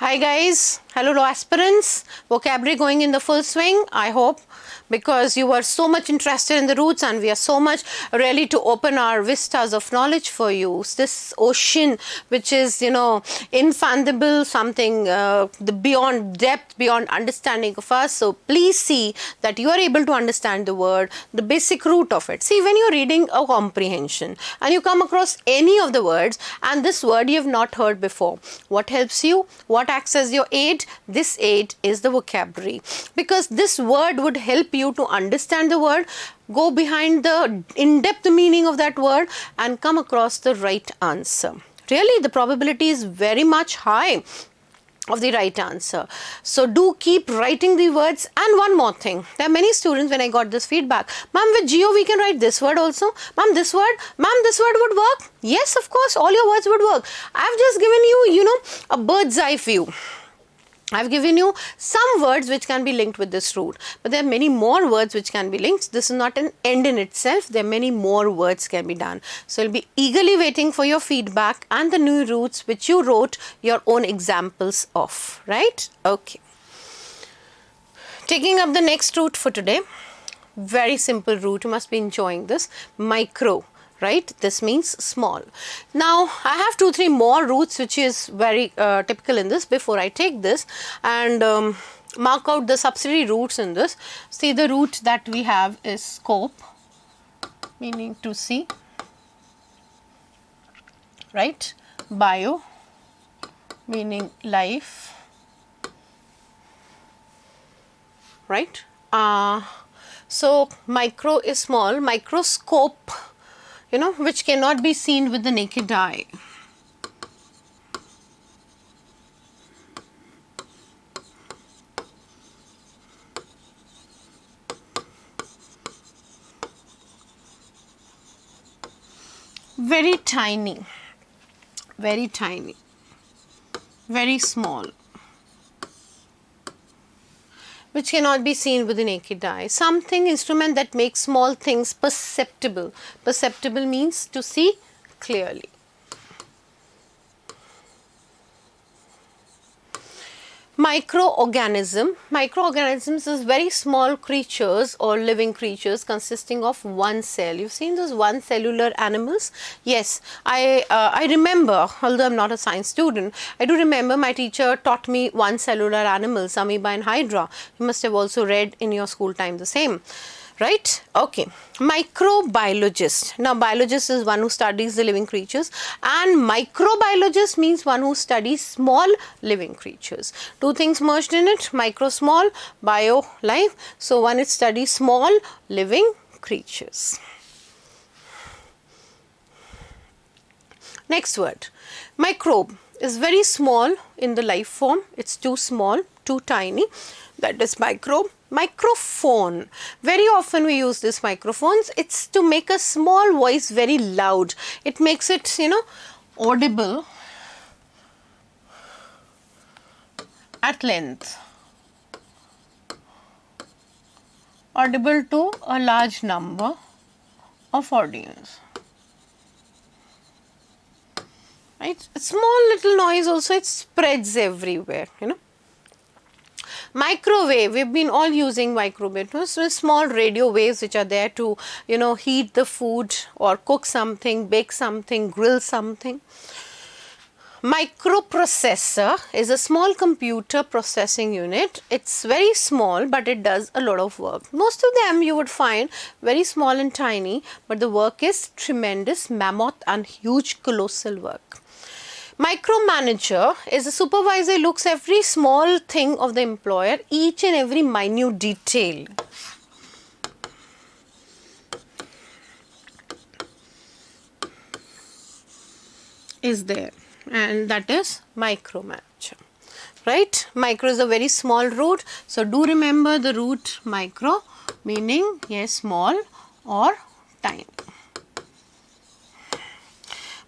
Hi guys, hello law aspirants, vocabulary going in the full swing, I hope, because you were so much interested in the roots and we are so much ready to open our vistas of knowledge for you. This ocean which is, infundable, something the beyond depth, beyond understanding of us. So please see that you are able to understand the word, the basic root of it. See, when you're reading a comprehension and you come across any of the words and this word you have not heard before, what helps you? What acts as your aid? This aid is the vocabulary, because this word would help you to understand the word, go behind the in-depth meaning of that word and come across the right answer. Really, the probability is very much high of the right answer. So do keep writing the words. And one more thing, there are many students, when I got this feedback, ma'am, with Geo we can write this word also, ma'am this word would work. Yes, of course, all your words would work. I've just given you, a bird's eye view. I've given you some words which can be linked with this root, but there are many more words which can be linked. This is not an end in itself. There are many more words can be done. So I'll be eagerly waiting for your feedback and the new roots which you wrote your own examples of, right? Okay. Taking up the next root for today, very simple root. You must be enjoying this. Micro. Right, this means small. Now I have 2-3 more roots which is very typical in this. Before I take this and mark out the subsidiary roots in this, see the root that we have is scope, meaning to see, right? Bio, meaning life, right? So micro is small, microscope, which cannot be seen with the naked eye. Very tiny, very tiny, very small, which cannot be seen with the naked eye. Something, instrument that makes small things perceptible. Perceptible means to see clearly. Microorganism. Microorganisms is very small creatures or living creatures consisting of one cell. You've seen those one cellular animals? Yes, I remember, although I'm not a science student, I do remember my teacher taught me one cellular animals, amoeba and hydra. You must have also read in your school time the same. Right? Okay. Microbiologist. Now, biologist is one who studies the living creatures and microbiologist means one who studies small living creatures. Two things merged in it, micro, small, bio, life. So, one is studies small living creatures. Next word, microbe is very small in the life form. It's too small, too tiny. That is microbe. Microphone. Very often we use this microphones. It's to make a small voice very loud. It makes it, audible at length. Audible to a large number of audience. Right? A small little noise also, it spreads everywhere, Microwave, we've been all using microwave, so small radio waves which are there to, heat the food or cook something, bake something, grill something. Microprocessor is a small computer processing unit. It's very small, but it does a lot of work. Most of them you would find very small and tiny, but the work is tremendous, mammoth and huge, colossal work. Micromanager is a supervisor who looks every small thing of the employer, each and every minute detail. Is there, and that is micromanager, right? Micro is a very small root, so do remember the root micro, meaning yes, small or tiny.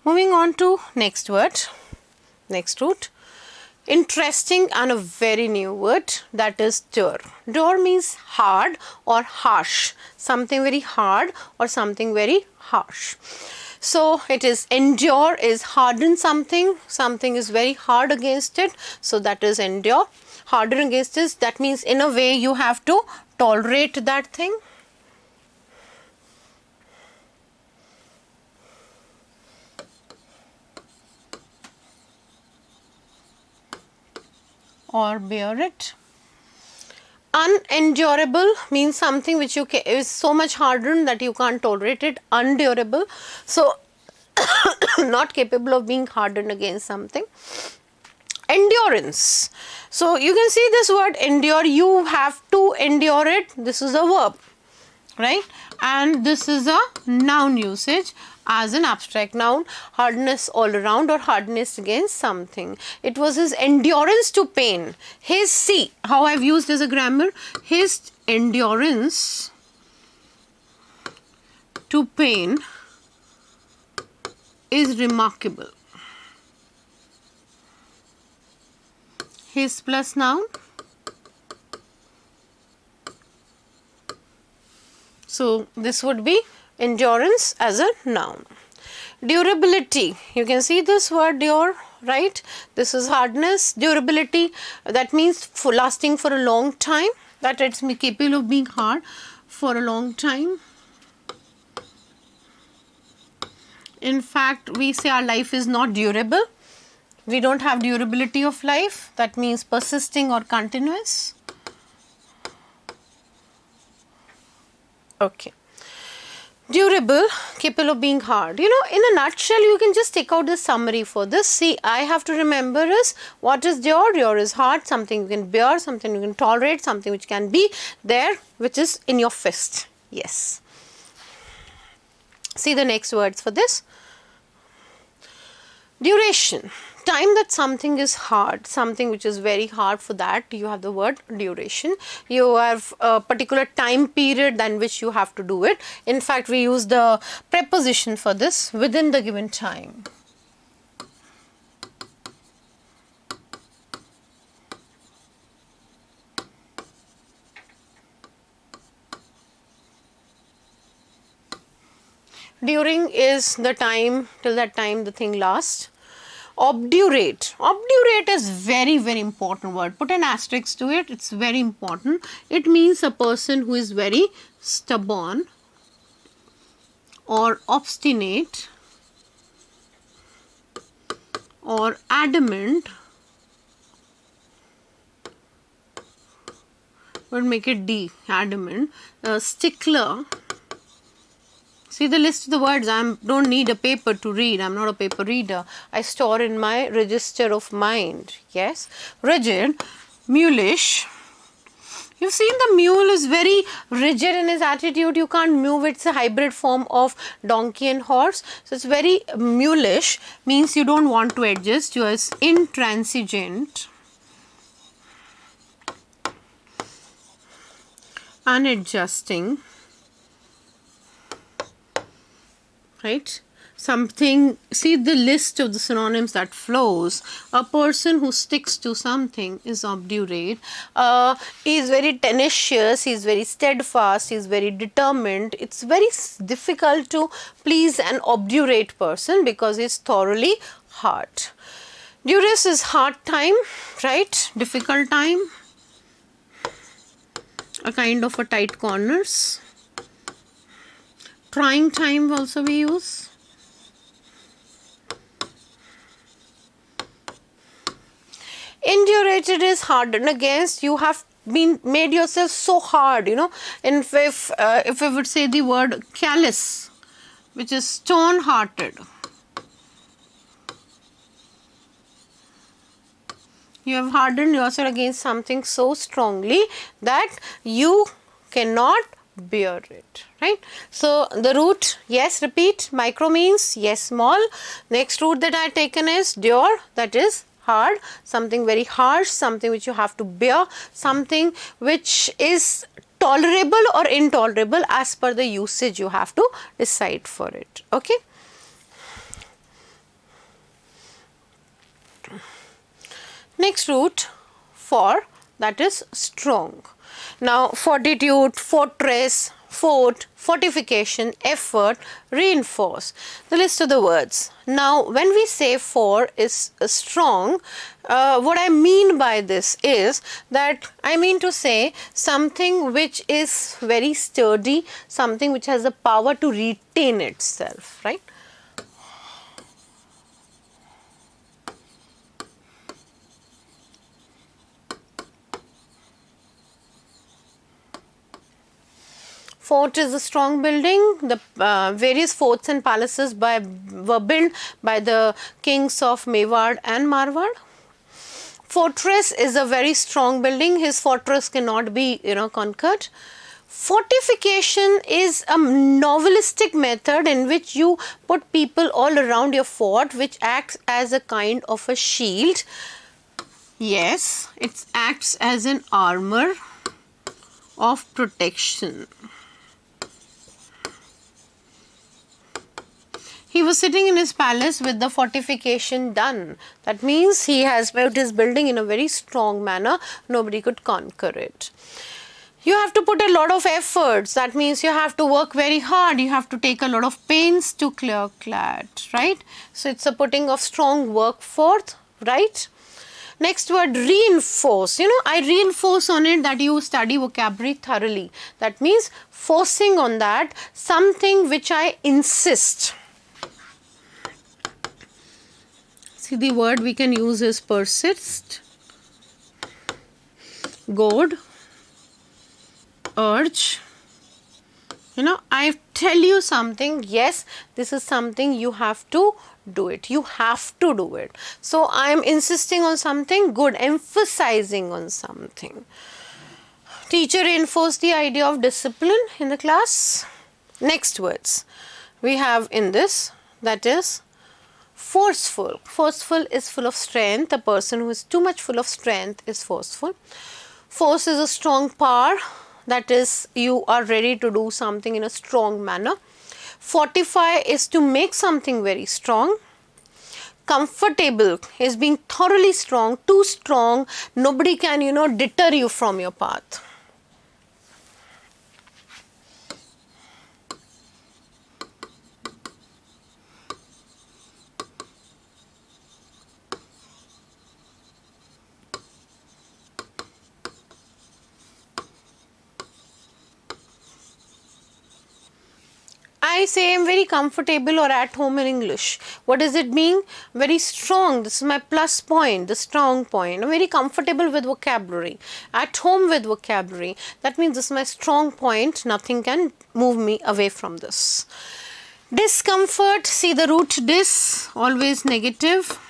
Moving on to next word, next root, interesting and a very new word, that is dur. Dur means hard or harsh, something very hard or something very harsh. So it is endure is harden something, something is very hard against it, so that is endure. Harden against this, that means in a way you have to tolerate that thing. Or bear it. Unendurable means something which is so much hardened that you can't tolerate it. Undurable, so not capable of being hardened against something. Endurance, so you can see this word endure, you have to endure it. This is a verb, right? And this is a noun usage as an abstract noun. Hardness all around or hardness against something. It was his endurance to pain. His, see how I've used as a grammar, his endurance to pain is remarkable. His plus noun. So this would be endurance as a noun. Durability, you can see this word dure, right? This is hardness. Durability, that means for lasting for a long time, that it's capable of being hard for a long time. In fact, we say our life is not durable. We don't have durability of life, that means persisting or continuous. Okay. Durable, capable of being hard. You know, in a nutshell, you can just take out the summary for this. See, I have to remember is what is dure? Dure is hard, something you can bear, something you can tolerate, something which can be there, which is in your fist. Yes. See the next words for this. Duration, time that something is hard, something which is very hard, for that you have the word duration. You have a particular time period than which you have to do it. In fact, we use the preposition for this, within the given time. During is the time, till that time the thing lasts. Obdurate, obdurate is very important word. Put an asterisk to it, it's very important. It means a person who is very stubborn or obstinate or adamant. We'll make it D, adamant, stickler. See the list of the words, I don't need a paper to read, I'm not a paper reader. I store in my register of mind, yes. Rigid, mulish. You've seen the mule is very rigid in his attitude, you can't move, it's a hybrid form of donkey and horse. So it's very mulish, means you don't want to adjust, you are intransigent. Unadjusting. Right, something, see the list of the synonyms that flows. A person who sticks to something is obdurate. He is very tenacious, he is very steadfast, he is very determined. It's very difficult to please an obdurate person because he is thoroughly hard. Duress is hard time, right, difficult time, a kind of a tight corners. Trying time also we use. Indurated is hardened against, you have been made yourself so hard, you know. And if I would say the word callous, which is stone hearted. You have hardened yourself against something so strongly that you cannot bear it, right? So the root, yes, repeat, micro means yes, small. Next root that I have taken is dure, that is hard, something very harsh, something which you have to bear, something which is tolerable or intolerable as per the usage you have to decide for it, okay. Next root, for, that is strong. Now fortitude, fortress, fort, fortification, effort, reinforce. The list of the words. Now, when we say for is strong, what I mean by this is that I mean to say something which is very sturdy, something which has the power to retain itself, right? Fort is a strong building. The various forts and palaces were built by the kings of Mewar and Marwar. Fortress is a very strong building. His fortress cannot be, conquered. Fortification is a novelistic method in which you put people all around your fort, which acts as a kind of a shield. Yes, it acts as an armor of protection. He was sitting in his palace with the fortification done. That means he has built his building in a very strong manner. Nobody could conquer it. You have to put a lot of efforts. That means you have to work very hard. You have to take a lot of pains to clear CLAT, right? So it's a putting of strong work forth, right? Next word, reinforce. I reinforce on it that you study vocabulary thoroughly. That means forcing on that something which I insist. See, the word we can use is persist, goad, urge. I tell you something, yes, this is something you have to do it. You have to do it. So, I am insisting on something good, emphasizing on something. Teacher reinforced the idea of discipline in the class. Next words we have in this, that is forceful. Forceful is full of strength. A person who is too much full of strength is forceful. Force is a strong power. That is, you are ready to do something in a strong manner. Fortify is to make something very strong. Comfortable is being thoroughly strong, too strong. Nobody can, deter you from your path. I say I'm very comfortable or at home in English. What does it mean? Very strong. This is my plus point, the strong point. I'm very comfortable with vocabulary. At home with vocabulary. That means this is my strong point. Nothing can move me away from this. Discomfort. See the root dis, always negative.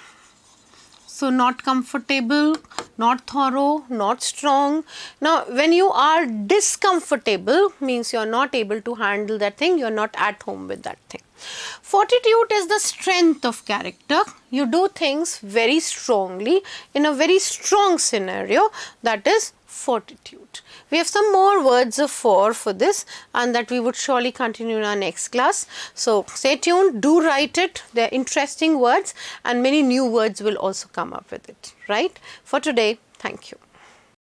So, not comfortable, not thorough, not strong. Now, when you are discomfortable, means you are not able to handle that thing, you are not at home with that thing. Fortitude is the strength of character. You do things very strongly in a very strong scenario, that is fortitude. We have some more words of for this, and that we would surely continue in our next class. So, stay tuned, do write it. They are interesting words and many new words will also come up with it, right? For today, thank you.